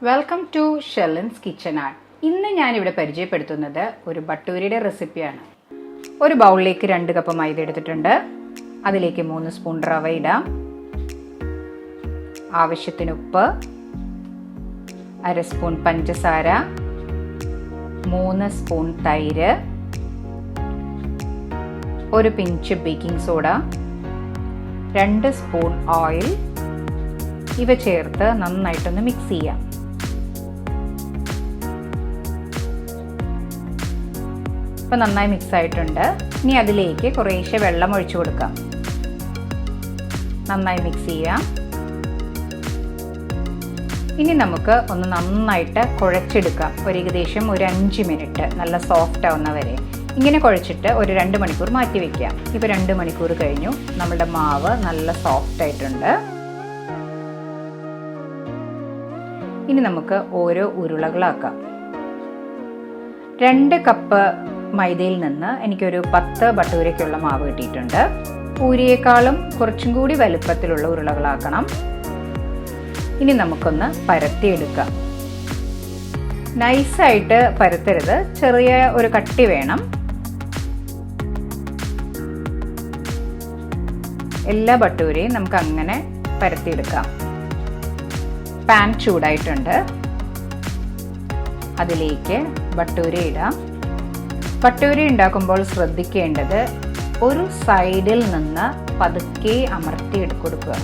Welcome to Shelin's kitchen art. ഇന്ന് ഞാനിവിടെ പരിചയപ്പെടുത്തുന്നത് ഒരു ഭട്ടൂരയുടെ റെസിപ്പിയാണ്. ഒരു ബൗളിലേക്ക് 2 കപ്പ് മൈദ എടുത്തിട്ടുണ്ട്. അതിലേക്ക് 3 സ്പൂൺ റവ ഇടാം, ആവശ്യത്തിന് ഉപ്പ്, 1/2 സ്പൂൺ പഞ്ചസാര, 3 സ്പൂൺ തൈര്, ഒരു pinch baking soda, 2 spoon oil. ഇവ ചേർത്ത് നന്നായിട്ടൊന്ന് മിക്സ് ചെയ്യാം. ഇപ്പോൾ നന്നായി മിക്സ് ആയിട്ടുണ്ട്. ഇനി അതിലേക്ക് കുറേശ്ശെ വെള്ളം ഒഴിച്ചു കൊടുക്കാം. നന്നായി മിക്സ് ചെയ്യാം. ഇനി നമുക്ക് ഒന്ന് നന്നായിട്ട് കുഴച്ചെടുക്കാം. ഏകദേശം ഒരു 5 മിനിറ്റ് നല്ല സോഫ്റ്റ് ആവുന്ന വരെ ഇങ്ങനെ കുഴച്ചിട്ട് ഒരു 2 മണിക്കൂർ മാറ്റി വയ്ക്കാം. ഇപ്പോൾ 2 മണിക്കൂർ കഴിഞ്ഞു. നമ്മുടെ മാവ് നല്ല സോഫ്റ്റ് ആയിട്ടുണ്ട്. ഇനി നമുക്ക് ഓരോ ഉരുളകളാക്കാം. 2 കപ്പ് മൈദയിൽ നിന്ന് എനിക്കൊരു 10 ഭട്ടൂരയ്ക്കുള്ള മാവ് കിട്ടിയിട്ടുണ്ട്. പൂരിയേക്കാളും കുറച്ചും കൂടി വലുപ്പത്തിലുള്ള ഉരുളകളാക്കണം. ഇനി നമുക്കൊന്ന് പരത്തിയെടുക്കാം. നൈസായിട്ട് പരത്തരുത്, ചെറിയ ഒരു കട്ടി വേണം. എല്ലാ ഭട്ടൂരയും നമുക്ക് അങ്ങനെ പരത്തിയെടുക്കാം. പാൻ ചൂടായിട്ടുണ്ട്. അതിലേക്ക് ഭട്ടൂര ഇടാം. ഭട്ടൂര ഉണ്ടാക്കുമ്പോൾ ശ്രദ്ധിക്കേണ്ടത് ഒരു സൈഡിൽ നിന്ന് പതുക്കെ അമർത്തി കൊടുക്കുക.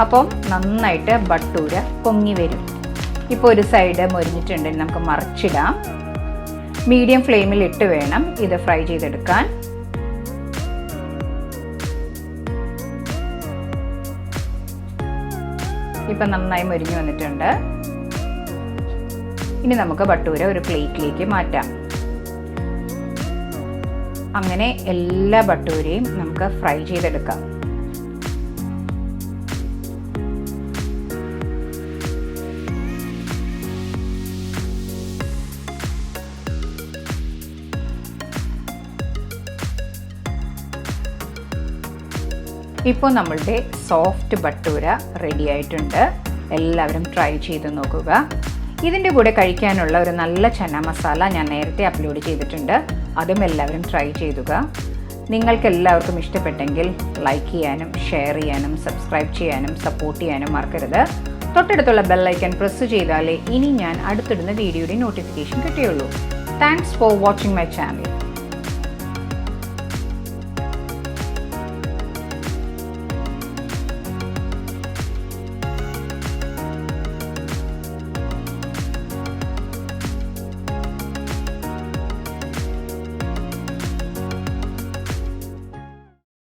അപ്പം നന്നായിട്ട് ഭട്ടൂര പൊങ്ങി വരും. ഇപ്പോൾ ഒരു സൈഡ് മൊരിഞ്ഞിട്ടുണ്ടെങ്കിൽ നമുക്ക് മറിച്ചിടാം. മീഡിയം ഫ്ലെയിമിൽ ഇട്ട് വേണം ഇത് ഫ്രൈ ചെയ്തെടുക്കാൻ. ഇപ്പം നന്നായി മൊരിഞ്ഞു വന്നിട്ടുണ്ട്. ഇനി നമുക്ക് ഭട്ടൂര ഒരു പ്ലേറ്റിലേക്ക് മാറ്റാം. അങ്ങനെ എല്ലാ ഭട്ടൂരയും നമുക്ക് ഫ്രൈ ചെയ്തെടുക്കാം. ഇപ്പോൾ നമ്മളുടെ സോഫ്റ്റ് ഭട്ടൂര റെഡി ആയിട്ടുണ്ട്. എല്ലാവരും ട്രൈ ചെയ്ത് നോക്കുക. ഇതിൻ്റെ കൂടെ കഴിക്കാനുള്ള ഒരു നല്ല ചന മസാല ഞാൻ നേരത്തെ അപ്ലോഡ് ചെയ്തിട്ടുണ്ട്. അതും എല്ലാവരും ട്രൈ ചെയ്യുക. നിങ്ങൾക്ക് എല്ലാവർക്കും ഇഷ്ടപ്പെട്ടെങ്കിൽ ലൈക്ക് ചെയ്യാനും ഷെയർ ചെയ്യാനും സബ്സ്ക്രൈബ് ചെയ്യാനും സപ്പോർട്ട് ചെയ്യാനും മറക്കരുത്. തൊട്ടടുത്തുള്ള ബെൽ ഐക്കൺ പ്രസ് ചെയ്താലേ ഇനി ഞാൻ അടുത്തിടുന്ന വീഡിയോയുടെ നോട്ടിഫിക്കേഷൻ കിട്ടുകയുള്ളൂ. Thanks for watching my channel.